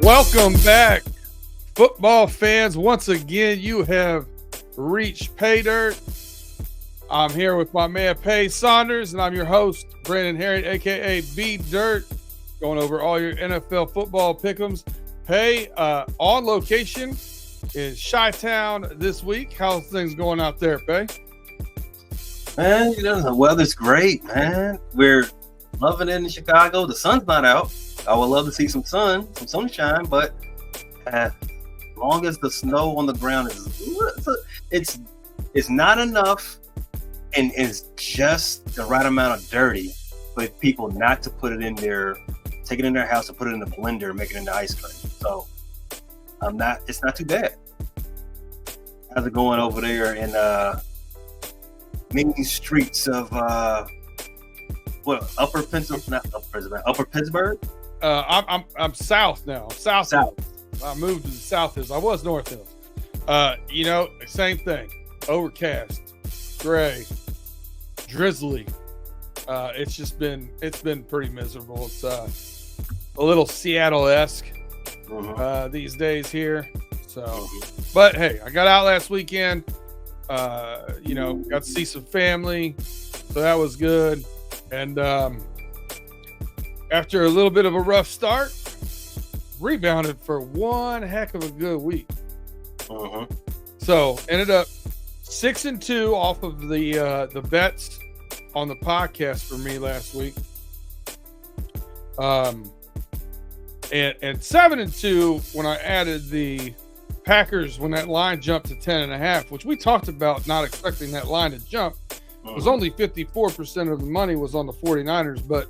Welcome back, football fans. Once again, you have reached Pay Dirt. I'm here with my man, Pay Saunders, and I'm your host, Brandon Herring, a.k.a. B Dirt, going over all your NFL football pick'ems. Pay, on location in Chi-Town this week. How's things going out there, Pay? Man, the weather's great, man. We're loving it in Chicago. The sun's not out. I would love to see some sunshine, but as long as the snow on the ground it's not enough, and it's just the right amount of dirty for people not to put it in take it in their house and put it in the blender, make it into ice cream. So it's not too bad. How's it going over there in main streets of Upper Pittsburgh? I'm south now. South. I moved to the South Hills. I was North Hills. Same thing. Overcast, gray, drizzly. It's been pretty miserable. It's a little Seattle-esque these days here. So, but hey, I got out last weekend. Got to see some family, so that was good. And after a little bit of a rough start, rebounded for one heck of a good week. So ended up 6-2 off of the bets on the podcast for me last week. And 7-2 when I added the Packers when that line jumped to 10.5, which we talked about not expecting that line to jump. It was only 54% of the money was on the 49ers, but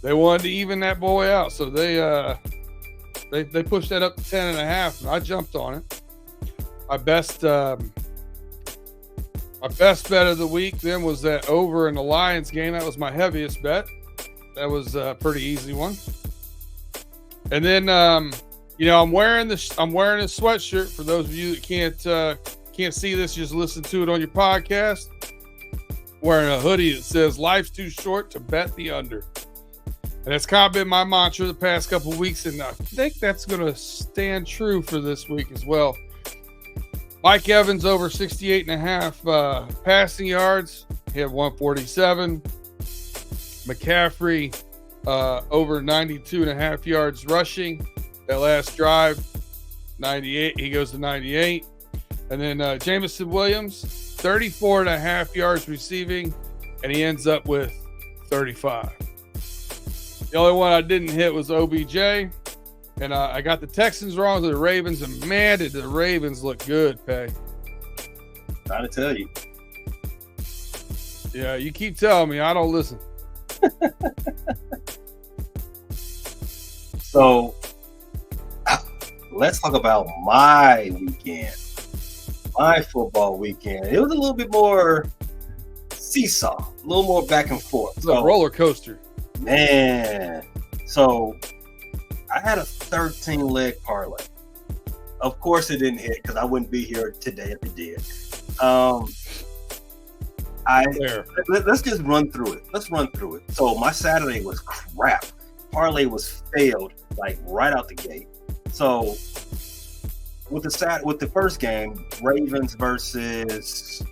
they wanted to even that boy out, so they pushed that up to 10.5, and I jumped on it. My best bet of the week then was that over in the Lions game. That was my heaviest bet. That was a pretty easy one. And then I'm wearing this sweatshirt. For those of you that can't see this, just listen to it on your podcast. Wearing a hoodie that says "Life's too short to bet the under." And that's kind of been my mantra the past couple of weeks, and I think that's going to stand true for this week as well. Mike Evans over 68.5 passing yards. He had 147. McCaffrey over 92.5 yards rushing. That last drive, 98. He goes to 98. And then Jameson Williams, 34.5 yards receiving, and he ends up with 35. The only one I didn't hit was OBJ, and I got the Texans wrong to the Ravens, and man, did the Ravens look good, Pay. Trying to tell you. Yeah, you keep telling me. I don't listen. So, let's talk about my weekend. My football weekend. It was a little bit more seesaw, a little more back and forth. It's a roller coaster. Man, so I had a 13-leg parlay. Of course, it didn't hit because I wouldn't be here today if it did. Let's just run through it. Let's run through it. So my Saturday was crap. Parlay was failed like right out the gate. So with the first game, Ravens versus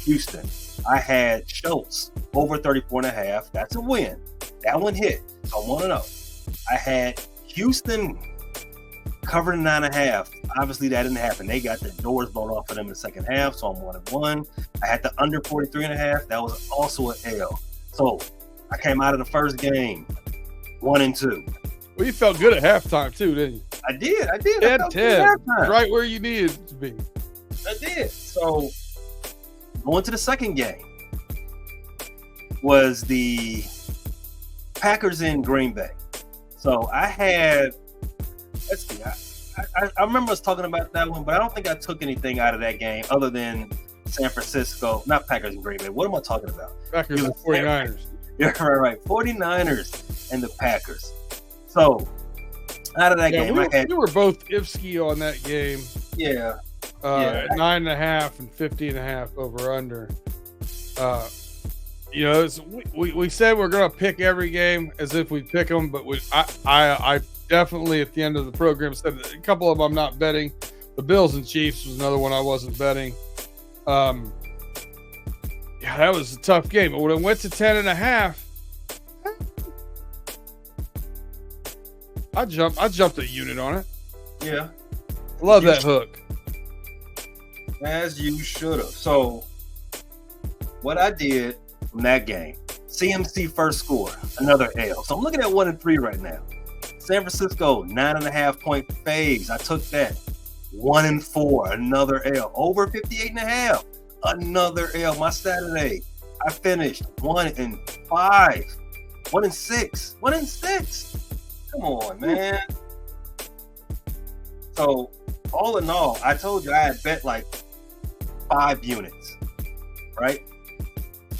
Houston, I had Schultz over 34.5. That's a win. That one hit. So I'm 1-0. I had Houston covered 9.5. Obviously, that didn't happen. They got the doors blown off of them in the second half, so I'm 1-1. I had the under 43.5. That was also an L. So I came out of the first game 1-2. Well, you felt good at halftime too, didn't you? I did. 10, right where you needed to be. I did. So going to the second game was the Packers in Green Bay. So I had, let's see, I remember us talking about that one, but I don't think I took anything out of that game other than San Francisco, not Packers and Green Bay. What am I talking about? Packers and 49ers. Yeah, right. 49ers and the Packers. So out of that game, we were both Ifsky on that game. Yeah. At 9.5 and 50.5 over under. We said we're gonna pick every game as if we pick them, but I definitely at the end of the program said a couple of them I'm not betting. The Bills and Chiefs was another one I wasn't betting. Yeah, that was a tough game. But when it went to 10.5, I jumped a unit on it. Yeah. Love that hook. As you should have. So what I did from that game, CMC first score, another L. So I'm looking at 1-3 right now. San Francisco, 9.5-point faves. I took that. 1-4, another L. Over 58.5, another L. My Saturday, I finished 1-5, 1-6, 1-6. Come on, man. So all in all, I told you I had bet like 5 units, right?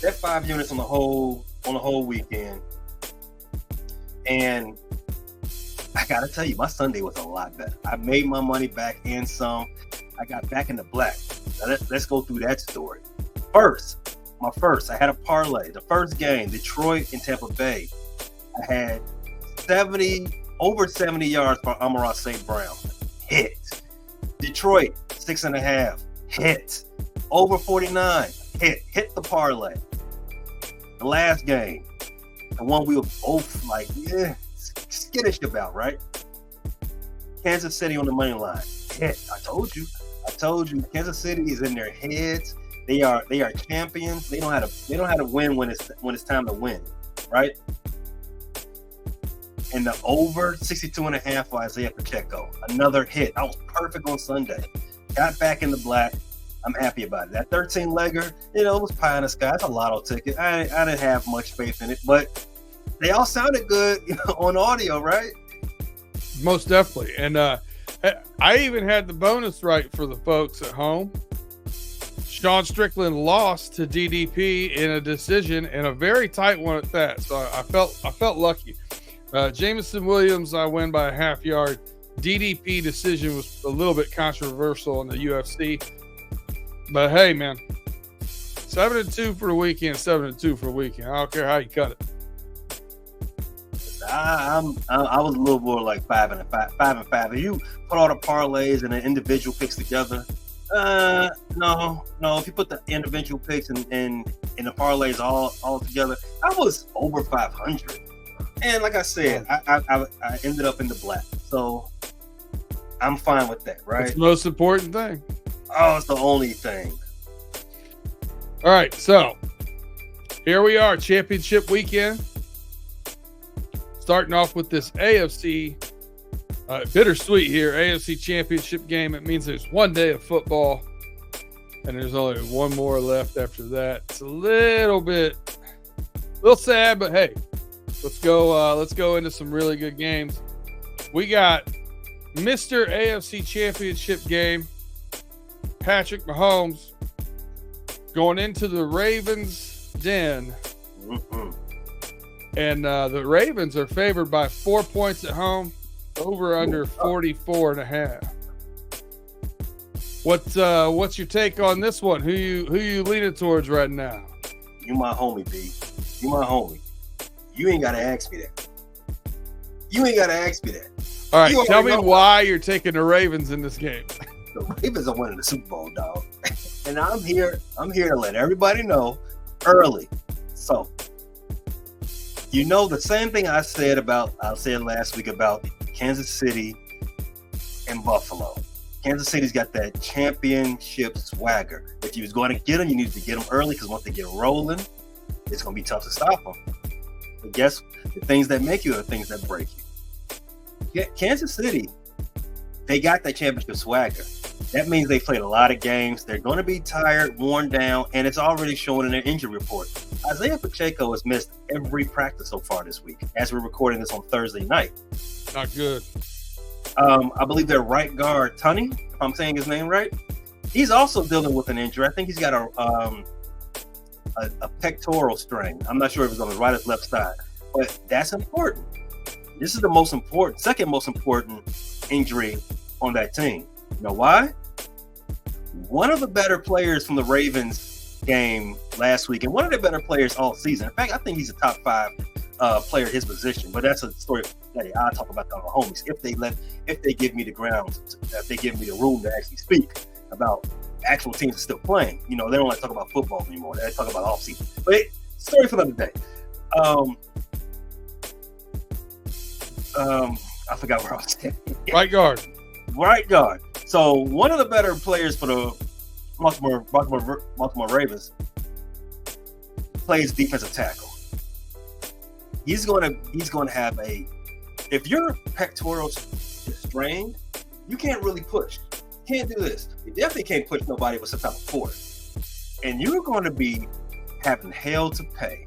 Bet 5 units on the whole weekend, and I gotta tell you, my Sunday was a lot better. I made my money back and some. I got back in the black. Now let's go through that story. I had a parlay. The first game, Detroit and Tampa Bay. I had over 70 yards for Amon-Ra St. Brown. Hit. Detroit, 6.5. Hit. Over 49. Hit the parlay. The last game, the one we were both like, skittish about, right? Kansas City on the money line. Hit. I told you. Kansas City is in their heads. They are champions. They know how to win when it's time to win, right? And the over 62.5 for Isaiah Pacheco. Another hit. I was perfect on Sunday. Got back in the black. I'm happy about it. That 13-legger, it was pie in the sky. It's a lotto ticket. I didn't have much faith in it, but they all sounded good on audio, right? Most definitely. And I even had the bonus right for the folks at home. Sean Strickland lost to DDP in a decision, and a very tight one at that. So I felt lucky. Jameson Williams, I win by a half yard. DDP decision was a little bit controversial in the UFC. But hey, man, 7-2 for the weekend, 7-2 for the weekend. I don't care how you cut it. I was a little more like 5-5. If you put all the parlays and the individual picks together, no. If you put the individual picks and the parlays all together, I was over 500. And like I said, I ended up in the black, so I'm fine with that, right? It's the most important thing. Oh, it's the only thing. All right, so here we are, championship weekend. Starting off with this AFC, bittersweet here, AFC championship game. It means there's one day of football, and there's only one more left after that. It's a little sad, but hey, let's go into some really good games. We got Mr. AFC championship game, Patrick Mahomes, going into the Ravens' den. And the Ravens are favored by 4 points at home, over under 44.5. What's your take on this one? Who you leaning towards right now? You my homie, B. You my homie. You ain't gotta ask me that. All right, tell me why you're taking the Ravens in this game. The Ravens are winning the Super Bowl, dog. And I'm here to let everybody know early. So, the same thing I said last week about Kansas City and Buffalo. Kansas City's got that championship swagger. If you was going to get them, you needed to get them early, because once they get rolling, it's going to be tough to stop them. But guess the things that make you are the things that break you. Kansas City, they got that championship swagger. That means they played a lot of games. They're going to be tired, worn down, and it's already showing in their injury report. Isaiah Pacheco has missed every practice so far this week, as we're recording this on Thursday night. Not good. I believe their right guard, Tunney, if I'm saying his name right, he's also dealing with an injury. I think he's got a pectoral strain. I'm not sure if it's on his right or his left side, but that's important. This is the second most important injury on that team. You know why? One of the better players from the Ravens game last week, and one of the better players all season. In fact, I think he's a top 5 player at his position, but that's a story I'll talk about that on the homies if they give me the grounds, if they give me the room to actually speak about actual teams still playing. You know, they don't like to talk about football anymore. They talk about off season. But story for another day. I forgot where I was at. Right guard. Right guard. So one of the better players for the Baltimore Ravens plays defensive tackle. He's going to have if your pectorals is strained, you can't really push. You can't do this. You definitely can't push nobody with some type of force. And you're going to be having hell to pay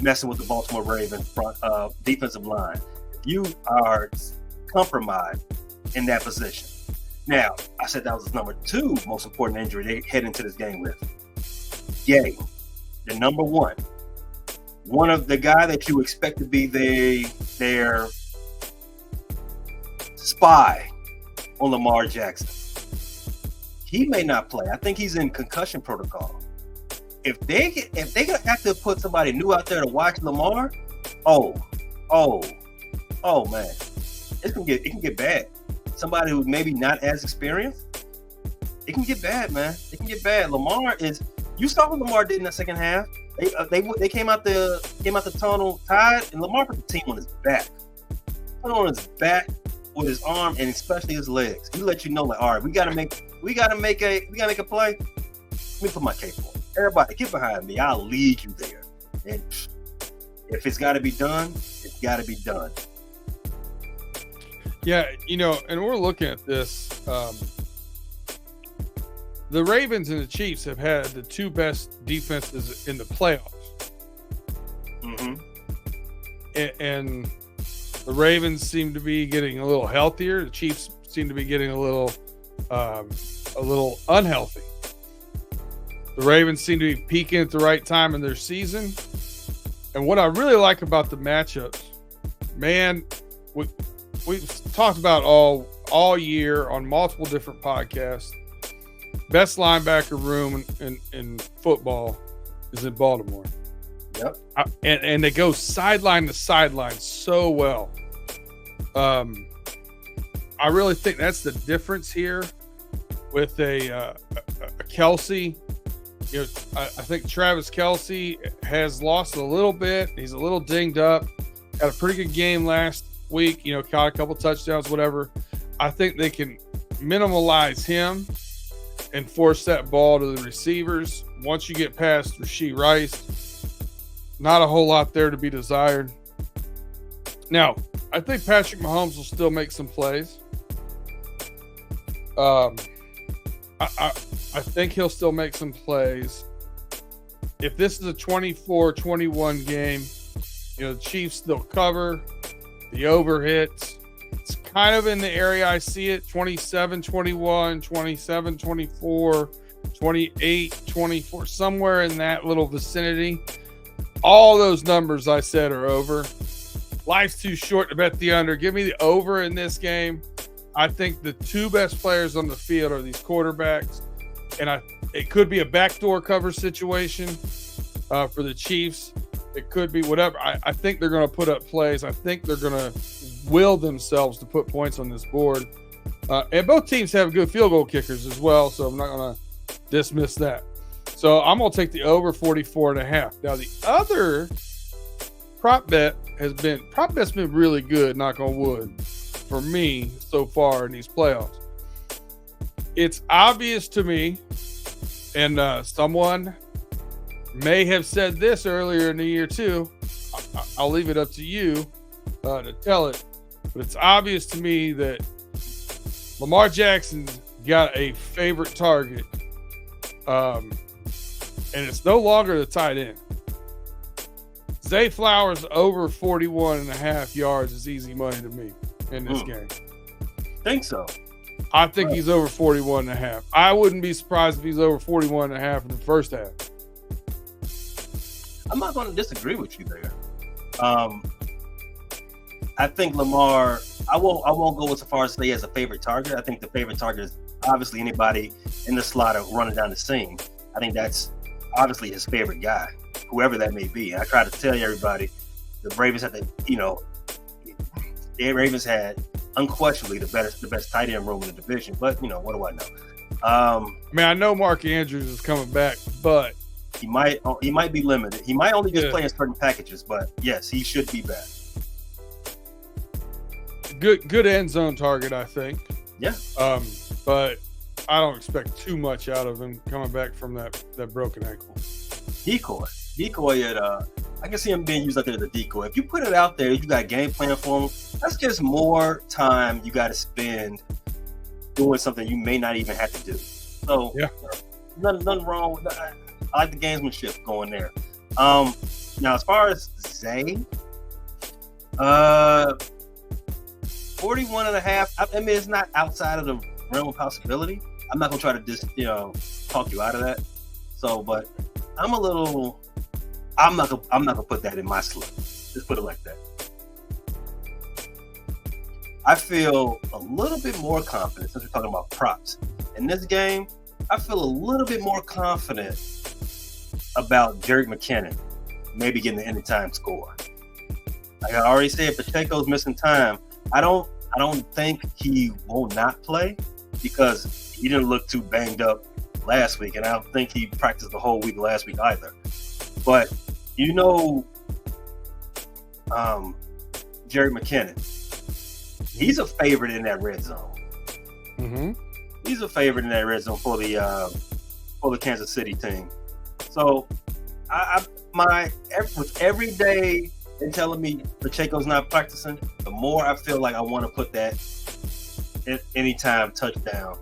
messing with the Baltimore Ravens front defensive line. You are compromised in that position. Now, I said that was his number 2 most important injury they head into this game with. Gay, the number 1. One of the guy that you expect to be their spy on Lamar Jackson. He may not play. I think he's in concussion protocol. If they have to put somebody new out there to watch Lamar, oh man, it can get bad. Somebody who's maybe not as experienced, it can get bad, man. It can get bad. Lamar is. You saw what Lamar did in the second half. They came out the tunnel tied, and Lamar put the team on his back. Put on his back with his arm and especially his legs. He let you know, like, all right, we gotta make a play. Let me put my cape on. Everybody, get behind me. I'll lead you there. And if it's got to be done, it's got to be done. Yeah, you know, and we're looking at this. The Ravens and the Chiefs have had the 2 best defenses in the playoffs. Mm-hmm. And the Ravens seem to be getting a little healthier. The Chiefs seem to be getting a little unhealthy. The Ravens seem to be peaking at the right time in their season. And what I really like about the matchups, man, we've talked about all year on multiple different podcasts. Best linebacker room in football is in Baltimore. Yep. And they go sideline to sideline so well. I really think that's the difference here with a Kelce. You know, I think Travis Kelce has lost a little bit. He's a little dinged up. Had a pretty good game last week. You know, caught a couple touchdowns, whatever. I think they can minimalize him and force that ball to the receivers. Once you get past Rashee Rice, not a whole lot there to be desired. Now, I think Patrick Mahomes will still make some plays. I think he'll still make some plays. If this is a 24-21 game, you know, the Chiefs, they'll cover. The over hits. It's kind of in the area I see it, 27-21, 27-24, 28-24, somewhere in that little vicinity. All those numbers I said are over. Life's too short to bet the under. Give me the over in this game. I think the 2 best players on the field are these quarterbacks. And it could be a backdoor cover situation for the Chiefs. It could be whatever. I think they're going to put up plays. I think they're going to will themselves to put points on this board. And both teams have good field goal kickers as well, so I'm not going to dismiss that. So I'm going to take the over 44.5. Now, the other prop bet's been really good, knock on wood, for me so far in these playoffs. It's obvious to me, and someone may have said this earlier in the year too. I'll leave it up to you to tell it, but it's obvious to me that Lamar Jackson's got a favorite target, and it's no longer the tight end. Zay Flowers over 41.5 yards is easy money to me in this game. Think so? I think he's over 41.5. I wouldn't be surprised if he's over 41.5 in the first half. I'm not going to disagree with you there. I think Lamar. I won't go as far as say as a favorite target. I think the favorite target is obviously anybody in the slot or running down the seam. I think that's obviously his favorite guy, whoever that may be. And I try to tell everybody, the Ravens have to, Ravens had unquestionably the best tight end room in the division. But what do I know? I know Mark Andrews is coming back, but he might be limited. He might only just play in certain packages. But yes, he should be back. Good end zone target, I think. Yeah. But I don't expect too much out of him coming back from that broken ankle. Decoy at I can see him being used out there as a decoy. If you put it out there, you got a game plan for him. That's just more time you got to spend doing something you may not even have to do. So yeah, nothing wrong with that. I like the gamesmanship going there. Now as far as Zay, 41.5. I mean, it's not outside of the realm of possibility. I'm not gonna try to just talk you out of that. So, but I'm not gonna put that in my slip. Just put it like that. I feel a little bit more confident since we're talking about props in this game. I feel a little bit more confident about Jerick McKinnon maybe getting the anytime score. Like I already said, Pacheco's missing time. I don't think he will not play because he didn't look too banged up last week, and I don't think he practiced the whole week last week either. But Jerick McKinnon, he's a favorite in that red zone. Mm-hmm. He's a favorite in that red zone for the Kansas City team. So, with every day they're telling me Pacheco's not practicing, the more I feel like I want to put that anytime touchdown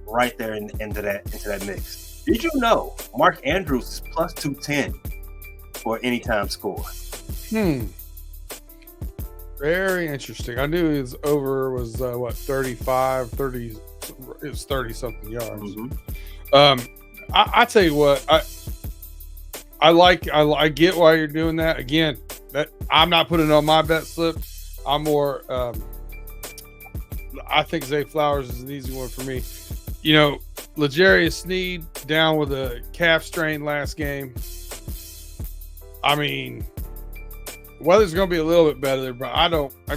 right there into that mix. Did you know Mark Andrews is plus 210 for anytime score? Very interesting. I knew his over was 35, 30. It was 30 something yards. Mm-hmm. I tell you what, I get why you're doing that. Again, that I'm not putting it on my bet slip. I'm more. I think Zay Flowers is an easy one for me. L'Jarius Sneed down with a calf strain last game. I mean, weather's going to be a little bit better, but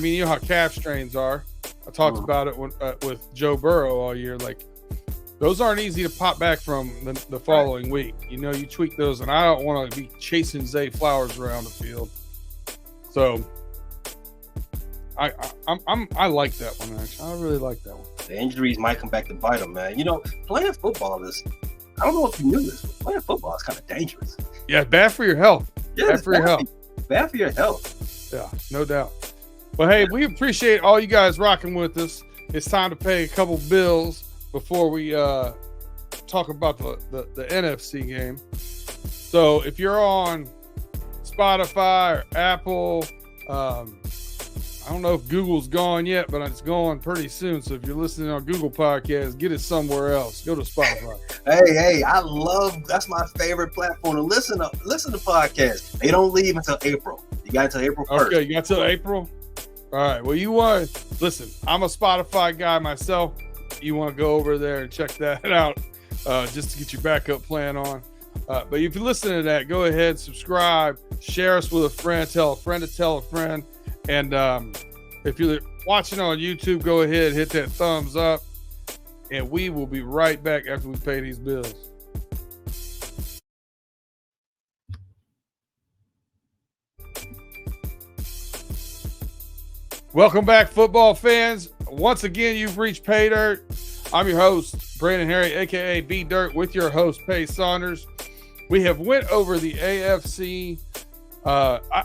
you know how calf strains are. I talked about it with Joe Burrow all year. Like, those aren't easy to pop back from the following week. You tweak those, and I don't want to be chasing Zay Flowers around the field. So, I like that one, actually. I really like that one. The injuries might come back to bite him, man. Playing football is, I don't know if you knew this, but playing football is kind of dangerous. Yeah, bad for your health. Yeah, bad for your health. Bad for your health. Yeah, no doubt. But hey, we appreciate all you guys rocking with us. It's time to pay a couple bills before we talk about the NFC game. So if you're on Spotify or Apple, I don't know if Google's gone yet, but it's going pretty soon. So if you're listening on Google Podcasts, get it somewhere else. Go to Spotify. Hey, that's my favorite platform to listen to podcasts. They don't leave until April. You got until April 1st. Okay, you got until April? All right. Well, listen, I'm a Spotify guy myself. You want to go over there and check that out just to get your backup plan on. But if you're listening to that, go ahead, subscribe, share us with a friend, tell a friend to tell a friend. And if you're watching on YouTube, go ahead, hit that thumbs up. And we will be right back after we pay these bills. Welcome back, football fans. Once again, you've reached Pay Dirt. I'm your host, Brandon Harry, a.k.a. B Dirt, with your host, Pace Saunders. We have went over the AFC. I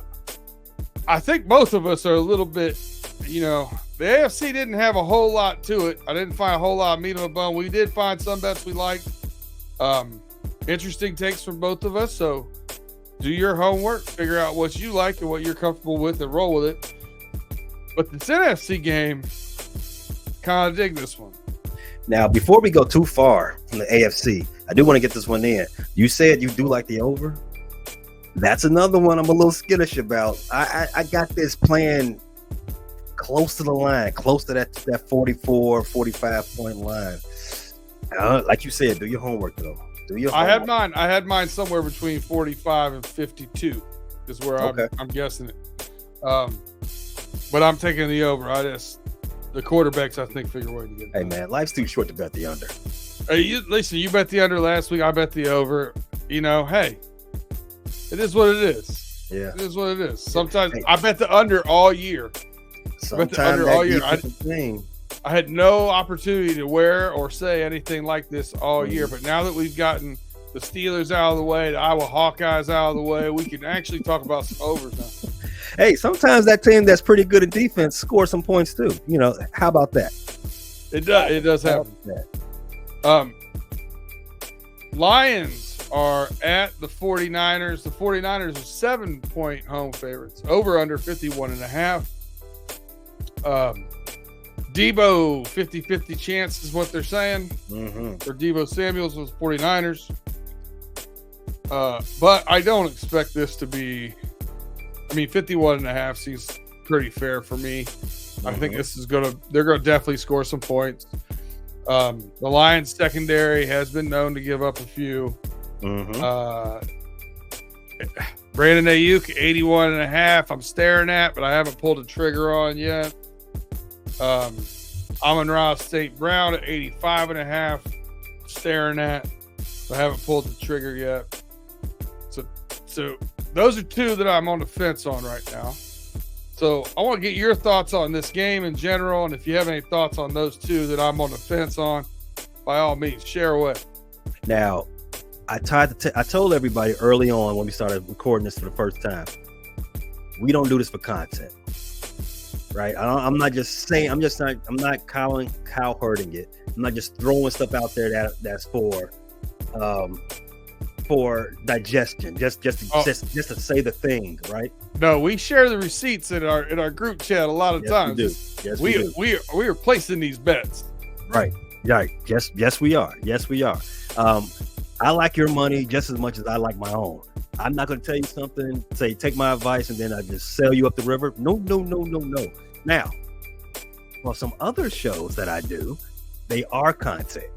think both of us are a little bit, the AFC didn't have a whole lot to it. I didn't find a whole lot of meat on the bone. We did find some bets we liked. Interesting takes from both of us. So do your homework, figure out what you like and what you're comfortable with, and roll with it. But this NFC game, kind of dig this one. Now, before we go too far from the AFC, I do want to get this one in. You said you do like the over. That's another one I'm a little skittish about. I got this playing close to the line, close to that 44, 45 point line. Like you said, do your homework though. I had mine somewhere between 45 and 52 is where I'm guessing it. But I'm taking the over. The quarterbacks, I think, figure a way to get. Hey man, life's too short to bet the under. Hey, listen, you bet the under last week. I bet the over. Hey, it is what it is. Yeah, it is what it is. Sometimes I bet the under all year. Sometimes all year. I had no opportunity to wear or say anything like this all year, but now that we've gotten the Steelers out of the way, the Iowa Hawkeyes out of the way, we can actually talk about some overs now. Hey, sometimes that team that's pretty good in defense scores some points too. How about that? It does. It does happen. Lions are at the 49ers. The 49ers are 7-point home favorites. Over under 51.5. Debo 50-50 chance is what they're saying for Debo Samuels with the 49ers. But I don't expect this to be. 51.5 seems pretty fair for me. I think this is they're gonna definitely score some points. The Lions secondary has been known to give up a few. Brandon Ayuk 81.5. I'm staring at, but I haven't pulled a trigger on yet. Amon-Ra St. Brown at 85.5. Staring at, but I haven't pulled the trigger yet. So those are two that I'm on the fence on right now. So I want to get your thoughts on this game in general, and if you have any thoughts on those two that I'm on the fence on, by all means, share away. Now, I told everybody early on when we started recording this for the first time, we don't do this for content, right? I'm not just saying. I'm not cow herding it. I'm not just throwing stuff out there that's for digestion, just to say the thing, right? No, we share the receipts in our group chat a lot of times. We do. Yes, we do. We are placing these bets. Right. Yes, we are. I like your money just as much as I like my own. I'm not going to tell you something, say take my advice, and then I just sail you up the river. No. Now, for some other shows that I do, they are content.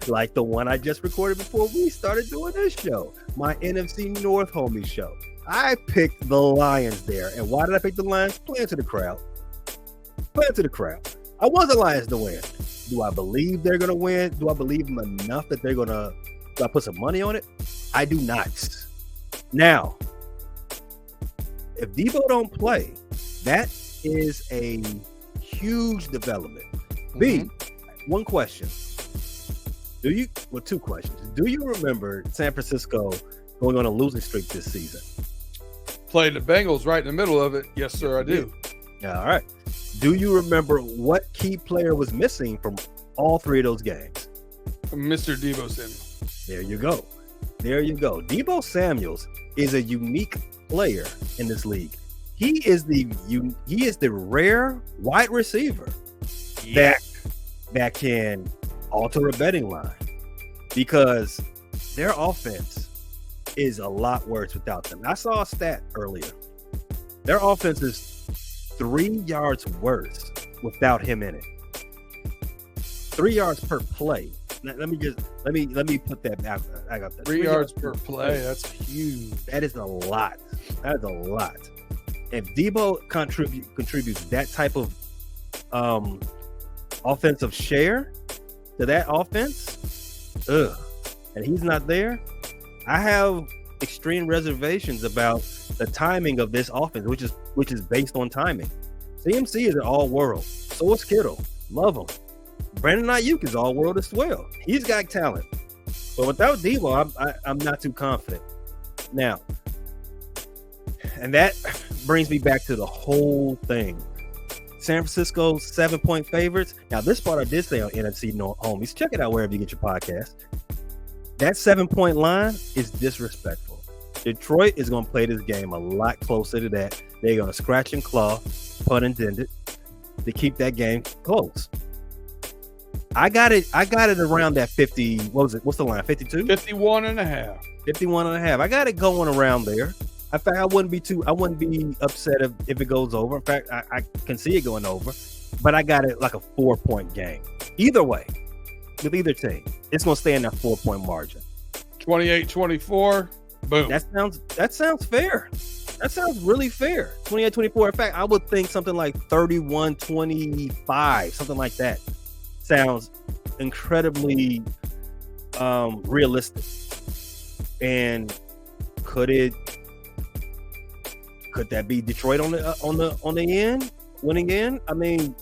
Like the one I just recorded before we started doing this show, my NFC North homie show. I picked the Lions there. And why did I pick the Lions? Playing to the crowd. I want the Lions to win. Do I believe they're going to win? Do I believe them enough that do I put some money on it? I do not. Now, if Debo don't play, that is a huge development. B, one question. Two questions. Do you remember San Francisco going on a losing streak this season? Played the Bengals right in the middle of it. Yes, sir, I do. All right. Do you remember what key player was missing from all three of those games? Mr. Debo Samuel. There you go. Debo Samuels is a unique player in this league. He is the rare wide receiver that can alter a betting line, because their offense is a lot worse without them. I saw a stat earlier. Their offense is 3 yards worse without him in it. 3 yards per play. Let me put that back. I got that. 3 yards per play. That's huge. That is a lot. If Debo contributes that type of offensive share to that offense, and he's not there, I have extreme reservations about the timing of this offense, which is based on timing. CMC is an all-world. So is Kittle. Love him. Brandon Ayuk is all-world as well. He's got talent. But without Debo, I'm not too confident. Now, and that brings me back to the whole thing. San Francisco 7-point favorites. Now, this part I did say on NFC North homies. Check it out wherever you get your podcast. That 7-point line is disrespectful. Detroit is going to play this game a lot closer to that. They're going to scratch and claw, pun intended, to keep that game close. I got it around that 50. What was it? What's the line? 52? 51.5. 51.5. I got it going around there. In fact, I wouldn't be upset if it goes over. In fact, I can see it going over, but I got it like a 4-point game. Either way, with either team, it's going to stay in that 4-point margin. 28-24. Boom. That sounds fair. That sounds really fair. 28-24. In fact, I would think something like 31-25, something like that. Sounds incredibly realistic. And could that be Detroit on the end, winning in? I mean,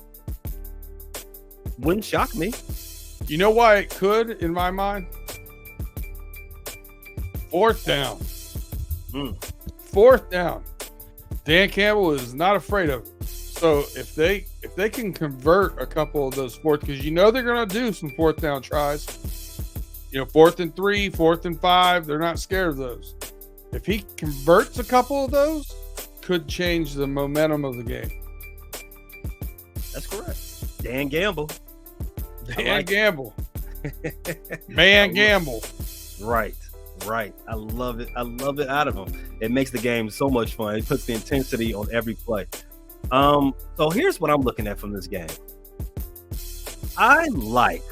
wouldn't shock me. You know why it could, in my mind? Fourth down. Fourth down. Dan Campbell is not afraid of it. So if they can convert a couple of those fourth, because they're going to do some fourth down tries. 4th and 3, 4th and 5, they're not scared of those. If he converts a couple of those, could change the momentum of the game. That's correct. Dan Gamble. Gamble. Man Gamble. Right. I love it. I love it out of him. It makes the game so much fun. It puts the intensity on every play. So here's what I'm looking at from this game. I like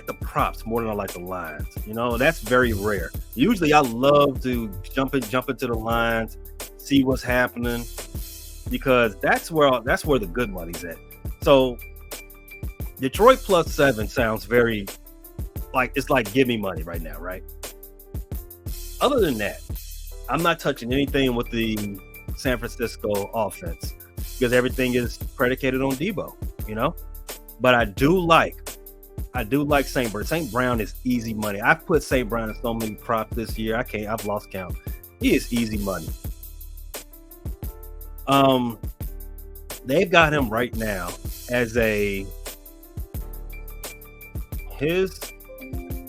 the props more than I like the lines. That's very rare. Usually I love to jump into the lines, see what's happening, because that's where the good money's at. So Detroit +7 sounds very it's like give me money right now, right? Other than that, I'm not touching anything with the San Francisco offense because everything is predicated on Debo, But I do like St. Brown. St. Brown is easy money. I've put St. Brown in so many props this year. I've lost count. He is easy money. They've got him right now as his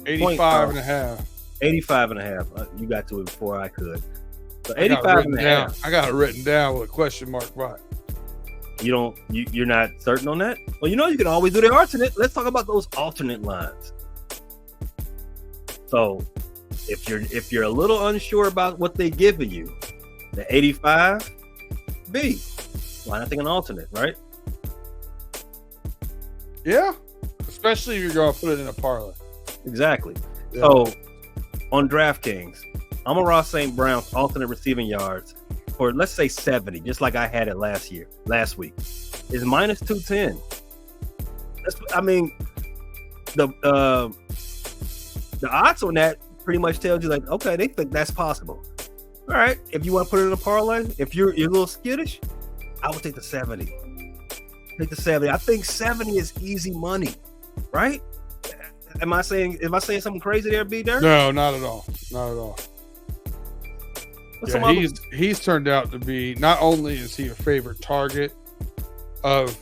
85.5. 85.5. You got to it before I could. So 85.5. I got it written down with a question mark by it. You're not certain on that? Well, you can always do the alternate. Let's talk about those alternate lines. So if you're a little unsure about what they're giving you, the 85, B. Why not think an alternate, right? Yeah. Especially if you're going to put it in a parlay. Exactly. Yeah. So on DraftKings, Amon-Ra St. Brown's alternate receiving yards for let's say 70, just like I had it last week, is -210. The odds on that pretty much tells you okay, they think that's possible. All right, if you want to put it in a parlay, if you're a little skittish, I would take the 70. Take the 70. I think 70 is easy money, right? Am I saying something crazy there, B. Dirk? No, not at all. Not at all. He's turned out to be, not only is he a favorite target of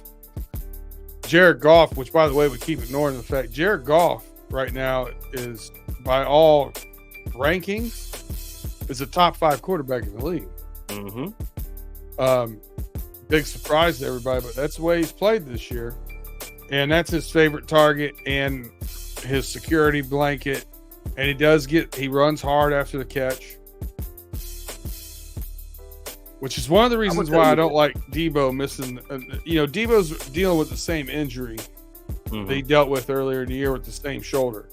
Jared Goff, which by the way we keep ignoring the fact Jared Goff right now is by all rankings is a top 5 quarterback in the league. Big surprise to everybody, but that's the way he's played this year, and that's his favorite target and his security blanket. And he runs hard after the catch, which is one of the reasons why I don't like Debo missing. Debo's dealing with the same injury that he dealt with earlier in the year with the same shoulder.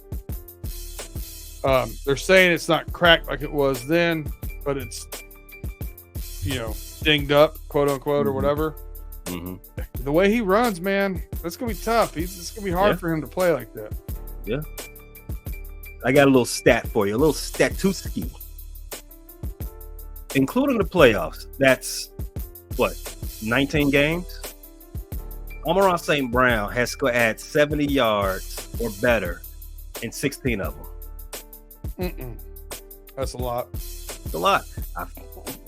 They're saying it's not cracked like it was then, but it's, dinged up, quote unquote, or whatever. The way he runs, man, that's going to be tough. It's going to be hard for him to play like that. Yeah. I got a little stat for you, a little statuski. Including the playoffs, that's 19 games? Amon-Ra St. Brown has had 70 yards or better in 16 of them. That's a lot. It's a lot.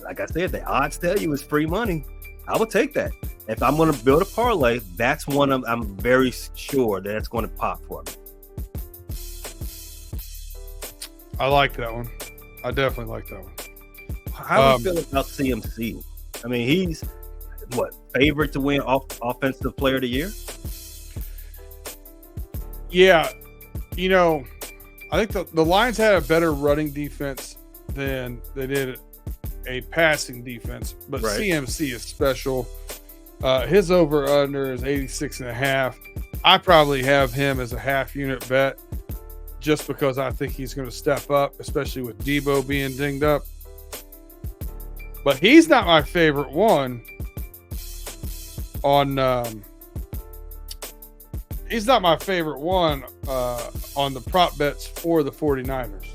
Like I said, the odds tell you it's free money. I would take that. If I'm going to build a parlay, that's one I'm very sure that it's going to pop for me. I like that one. I definitely like that one. How do you feel about CMC? I mean, he's favorite to win offensive player of the year? Yeah. I think the Lions had a better running defense than they did a passing defense, but right. CMC is special. His over-under is 86.5. I probably have him as a half-unit bet just because I think he's going to step up, especially with Debo being dinged up. But he's not my favorite one on he's not my favorite one on the prop bets for the 49ers.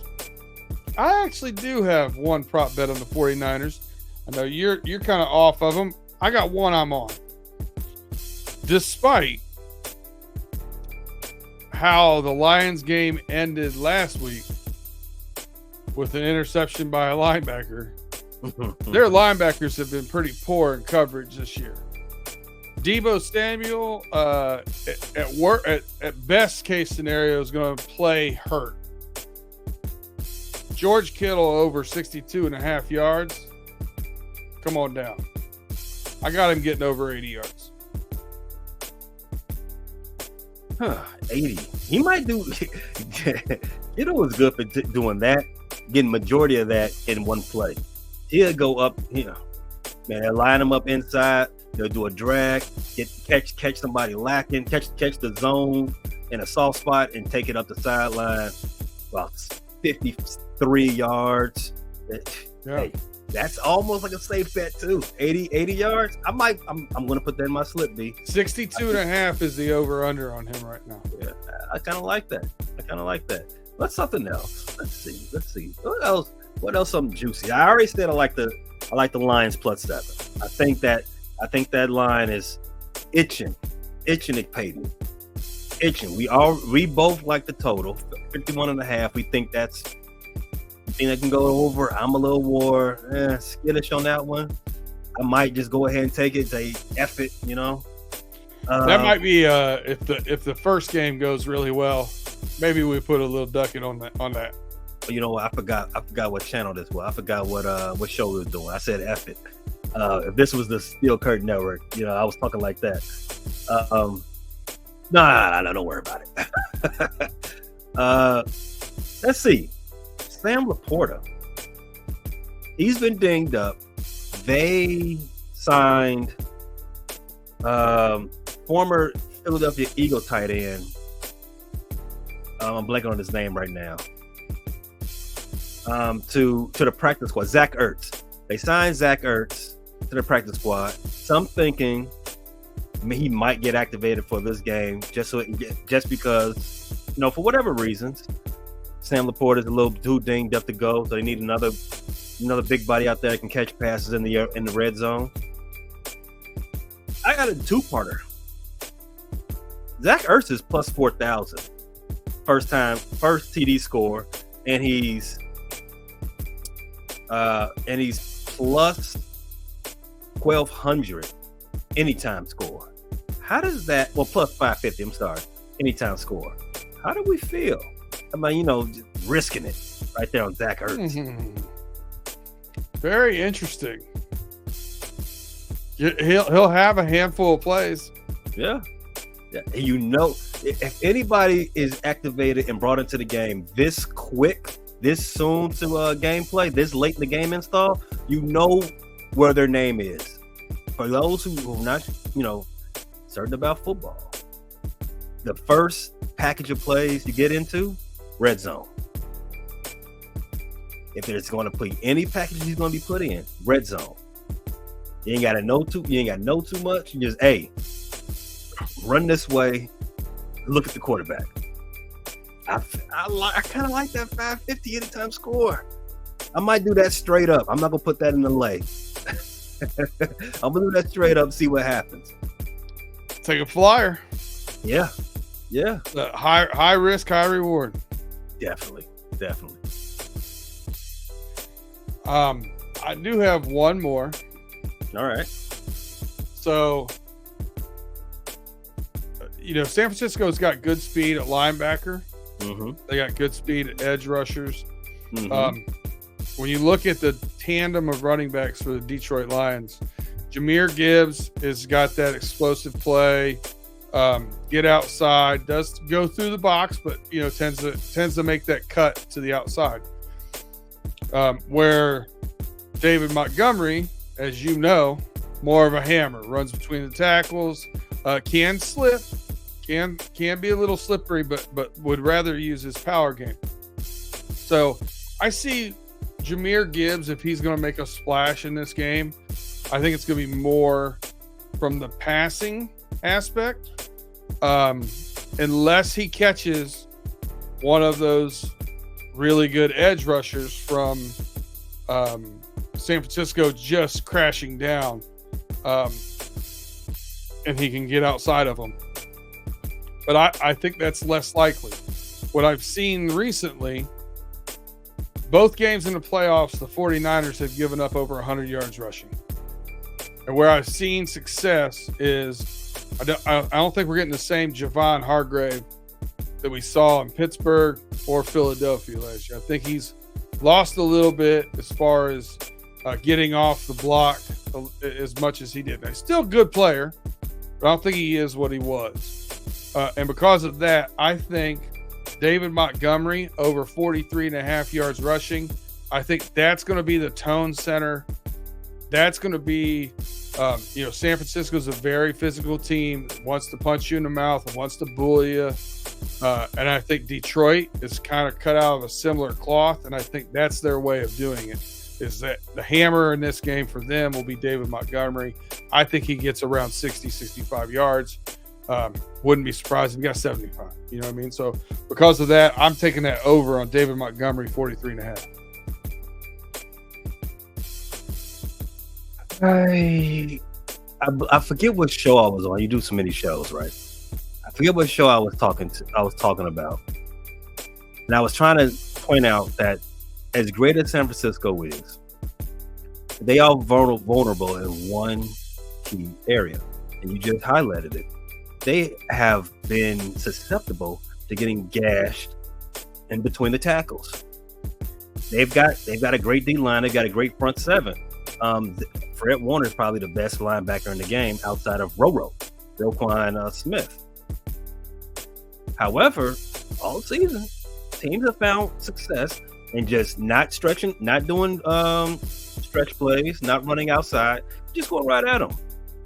I actually do have one prop bet on the 49ers. I know you're kind of off of them. I got one I'm on. Despite how the Lions game ended last week with an interception by a linebacker, their linebackers have been pretty poor in coverage this year. Deebo Samuel, at best case scenario, is going to play hurt. George Kittle over 62.5 yards. Come on down. I got him getting over 80 yards. 80. He might do. Kittle was good for doing that, getting majority of that in one play. He'll go up, man, they'll line him up inside. They'll do a drag, catch somebody lacking, catch the zone in a soft spot and take it up the sideline about 53 yards. Yeah. Hey, that's almost like a safe bet too. 80 yards. I'm going to put that in my slip, B. 62.5 is the over-under on him right now. Yeah, I kind of like that. What's something else? Let's see. What else? Something juicy. I already said I like the Lions +7. I think that line is itching at Peyton. Itching. We both like the total 51.5. We think that can go over. I'm a little skittish on that one. I might just go ahead and take it. Say F it, That might be if the first game goes really well, maybe we put a little ducket on that. You know what? I forgot what channel this was. I forgot what show we were doing. I said F it. If this was the Steel Curtain Network, I was talking like that. No, don't worry about it. Let's see. Sam Laporta. He's been dinged up. They signed former Philadelphia Eagle tight end. I'm blanking on his name right now. To the practice squad, Zach Ertz. They signed Zach Ertz to the practice squad. Some thinking he might get activated for this game just because, for whatever reasons, Sam Laporta is a little too dinged up to go. So they need another big body out there that can catch passes in the red zone. I got a two-parter. Zach Ertz is plus 4,000. First TD score, and he's plus 1,200 anytime score. How does that? Well, plus 550. I'm sorry, anytime score. How do we feel? I mean, just risking it right there on Zach Ertz. Mm-hmm. Very interesting. He'll have a handful of plays. Yeah. If anybody is activated and brought into the game this quick, this soon to gameplay, this late in the game install, where their name is. For those who are not, certain about football, the first package of plays you get into, red zone. If there's going to put any package he's going to be put in, red zone. You ain't got to know too much. You just, run this way. Look at the quarterback. I kind of like that 550 anytime score. I might do that straight up. I'm not gonna put that in the lay. I'm gonna do that straight up. See what happens. Take a flyer. Yeah. High risk, high reward. Definitely. I do have one more. All right. So, San Francisco's got good speed at linebacker. Mm-hmm. They got good speed at edge rushers. Mm-hmm. When you look at the tandem of running backs for the Detroit Lions, Jahmyr Gibbs has got that explosive play, get outside, does go through the box, but tends to make that cut to the outside. Where David Montgomery, as you know, more of a hammer, runs between the tackles, can slip, can be a little slippery, but would rather use his power game. So I see Jahmyr Gibbs, if he's going to make a splash in this game, I think it's going to be more from the passing aspect. Unless he catches one of those really good edge rushers from San Francisco just crashing down, and he can get outside of them. But I think that's less likely. What I've seen recently, both games in the playoffs, the 49ers have given up over 100 yards rushing. And where I've seen success is I don't think we're getting the same Javon Hargrave that we saw in Pittsburgh or Philadelphia last year. I think he's lost a little bit as far as getting off the block as much as he did. Now, he's still a good player, but I don't think he is what he was. And because of that, I think David Montgomery over 43.5 yards rushing. I think that's going to be the tone center. That's going to be, San Francisco's a very physical team, wants to punch you in the mouth and wants to bully you. And I think Detroit is kind of cut out of a similar cloth, and I think that's their way of doing it, is that the hammer in this game for them will be David Montgomery. I think he gets around 60, 65 yards. Wouldn't be surprised if he got 75. You know what I mean? So because of that, I'm taking that over on David Montgomery, 43.5. I forget what show I was on. You do so many shows, right? I forget what show I was talking about. And I was trying to point out that as great as San Francisco is, they are vulnerable in one key area. And you just highlighted it. They have been susceptible to getting gashed in between the tackles. They've got a great D line. They've got a great front seven. Fred Warner is probably the best linebacker in the game outside of Roquan Smith. However, all season, teams have found success in just not stretching, not doing stretch plays, not running outside, just going right at them.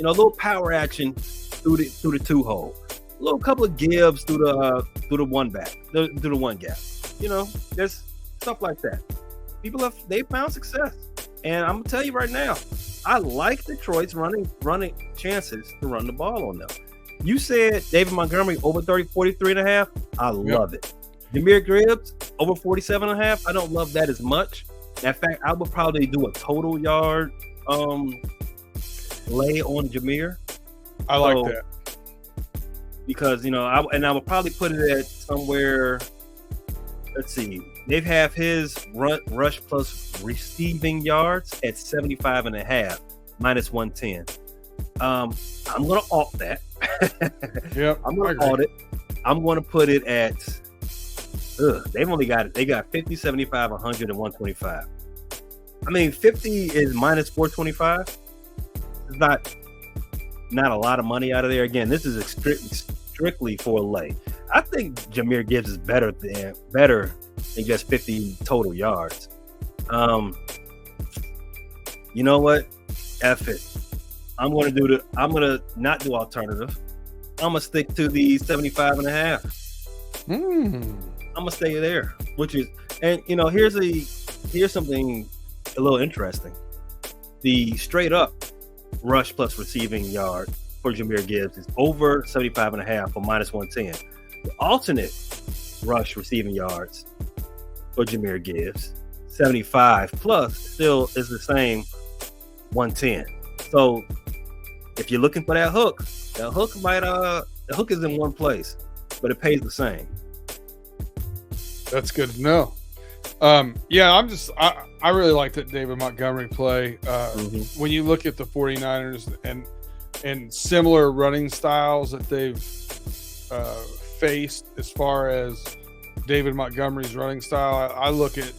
A little power action through the two hole, a little couple of gives through the one back, through the one gap. There's stuff like that. They found success, and I'm gonna tell you right now, I like Detroit's running chances to run the ball on them. You said David Montgomery over 43.5. I love it. Jahmyr Gibbs over 47.5. I don't love that as much. In fact, I would probably do a total yard lay on Jahmyr. I like that because I would probably put it at somewhere. Let's see. They have his rush plus receiving yards at 75.5 minus 110. I'm going to alt that. Yep. I'm going to alt it. I'm going to put it at. They got 50, 75, 100, and 125. I mean, 50 is minus 425. It's not a lot of money out of there. Again, this is strictly for a lay. I think Jahmyr Gibbs is better than just 50 total yards. You know what? F it. I'm gonna not do alternative. I'm gonna stick to the 75.5. I'm gonna stay there, here's something a little interesting. The straight up rush plus receiving yard for Jahmyr Gibbs is over 75.5 for minus 110. The alternate rush receiving yards for Jahmyr Gibbs, 75 plus, still is the same 110. So if you're looking for that hook the hook is in one place, but it pays the same. That's good to know. I really like that David Montgomery play. When you look at the 49ers and similar running styles that they've faced as far as David Montgomery's running style, I look at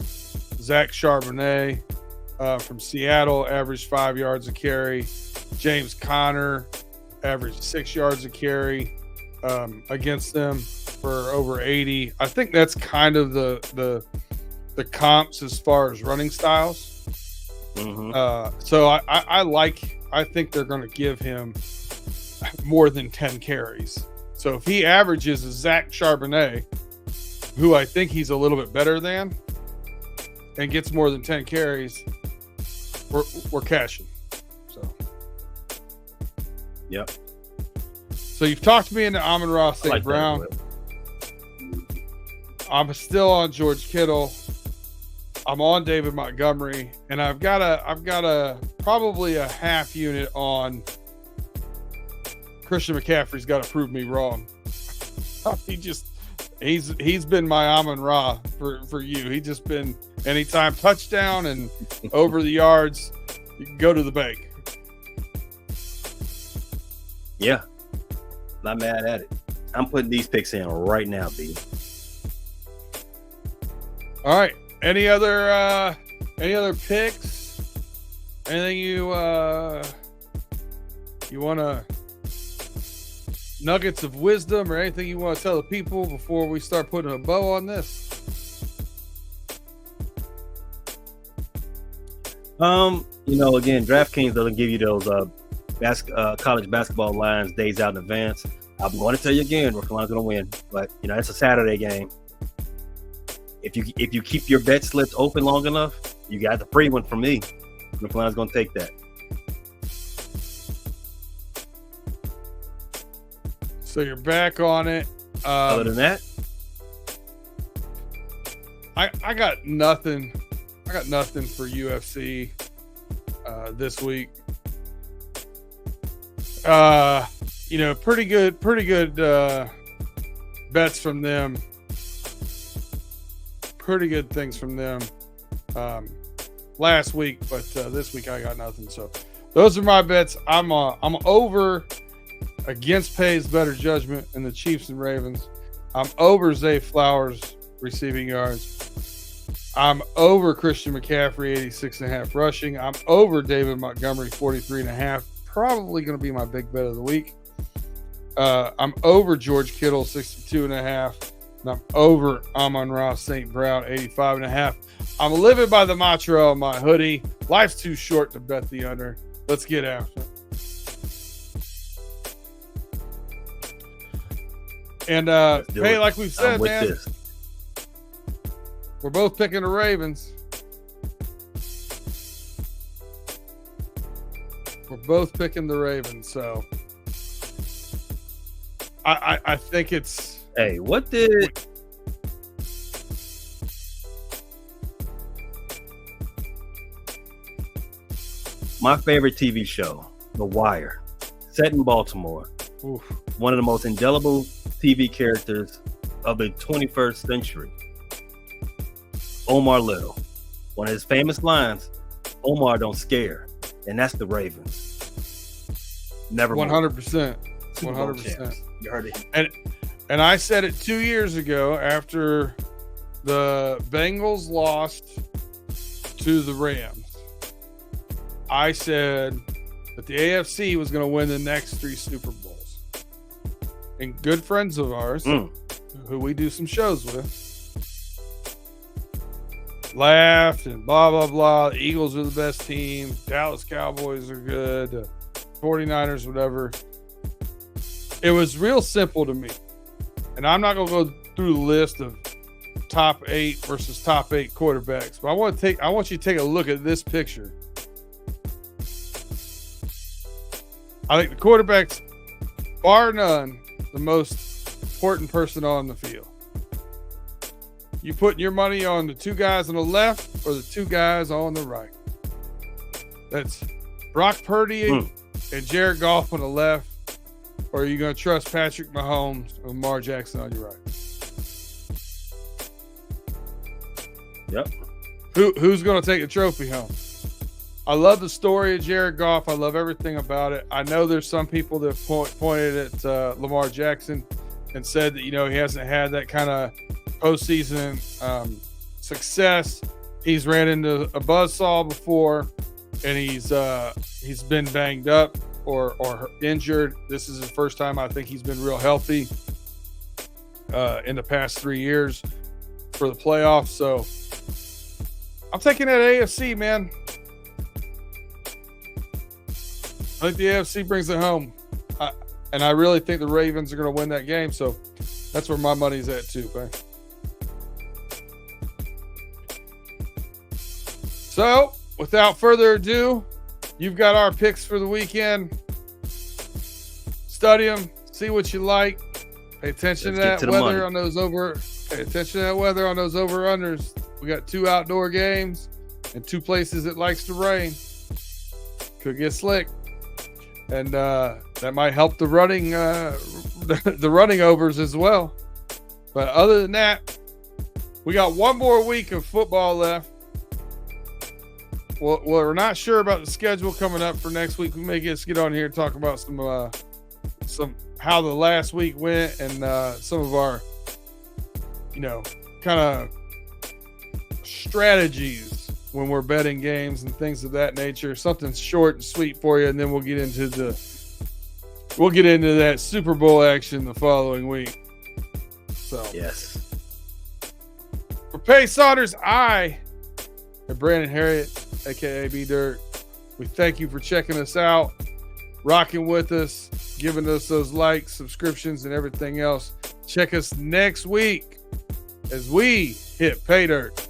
Zach Charbonnet from Seattle, averaged 5 yards a carry. James Conner averaged 6 yards a carry against them for over 80. I think that's kind of the comps as far as running styles. So I think they're going to give him more than 10 carries. So if he averages a Zach Charbonnet, who I think he's a little bit better than, and gets more than 10 carries, we're cashing. So, Yep. So you've talked me into Amon-Ra St. like that, Brown. Will. I'm still on George Kittle. I'm on David Montgomery, and I've got a probably a half unit on Christian McCaffrey's got to prove me wrong. He's been my Amon-Ra for you. He's just been anytime touchdown and over the yards, you can go to the bank. Yeah. Not mad at it. I'm putting these picks in right now, B. All right. Any other picks? Anything you want to nuggets of wisdom or anything you want to tell the people before we start putting a bow on this? Again, DraftKings doesn't give you those college basketball lines days out in advance. I'm going to tell you again, North Carolina's going to win, but it's a Saturday game. If you keep your bet slips open long enough, you got the free one from me. North Carolina's going to take that. So you're back on it. Other than that, I got nothing. I got nothing for UFC this week. Pretty good bets from them. Pretty good things from them last week, but this week I got nothing. So those are my bets. I'm over against Pay's better judgment in the Chiefs and Ravens. I'm over Zay Flowers receiving yards. I'm over Christian McCaffrey 86.5 rushing. I'm over David Montgomery 43.5. Probably going to be my big bet of the week. I'm over George Kittle 62.5. And I'm over Amon-Ra St. Brown 85.5. I'm living by the mantra on my hoodie. Life's too short to bet the under. Let's get after it. And hey, like we've said, man, this. We're both picking the Ravens. We're both picking the Ravens, so I think it's. Hey, what did? My favorite TV show, The Wire, set in Baltimore. Oof. One of the most indelible TV characters of the 21st century. Omar Little. One of his famous lines, Omar don't scare. And that's the Ravens. Never 100%. 100%. You heard it. And I said it 2 years ago after the Bengals lost to the Rams. I said that the AFC was going to win the next 3 Super Bowls. And good friends of ours, who we do some shows with, laughed and blah, blah, blah. The Eagles are the best team. Dallas Cowboys are good. 49ers, whatever. It was real simple to me. And I'm not going to go through the list of top 8 versus top 8 quarterbacks, but I want you to take a look at this picture. I think the quarterback's, bar none, the most important person on the field. You putting your money on the 2 guys on the left or the 2 guys on the right? That's Brock Purdy and Jared Goff on the left. Or are you going to trust Patrick Mahomes and Lamar Jackson on your right? Yep. Who's going to take the trophy home? I love the story of Jared Goff. I love everything about it. I know there's some people that pointed at Lamar Jackson and said that, he hasn't had that kind of postseason success. He's ran into a buzzsaw before, and he's been banged up or injured. This is his first time I think he's been real healthy in the past 3 years for the playoffs. So I'm taking that AFC, man. I think the AFC brings it home. And I really think the Ravens are going to win that game. So that's where my money's at too, man. So, without further ado, you've got our picks for the weekend. Study them, see what you like. Pay attention to that weather on those over. Pay attention to that weather on those over-unders. We got 2 outdoor games and 2 places it likes to rain. Could get slick, and that might help the running, the running overs as well. But other than that, we got 1 more week of football left. Well, we're not sure about the schedule coming up for next week. We may get on here and talk about some how the last week went and some of our, kind of strategies when we're betting games and things of that nature. Something short and sweet for you, and then we'll get into that Super Bowl action the following week. So yes. For Pace Saunders, I am Brandon Harriet, aka B Dirt. We thank you for checking us out, rocking with us, giving us those likes, subscriptions, and everything else. Check us next week as we hit pay dirt.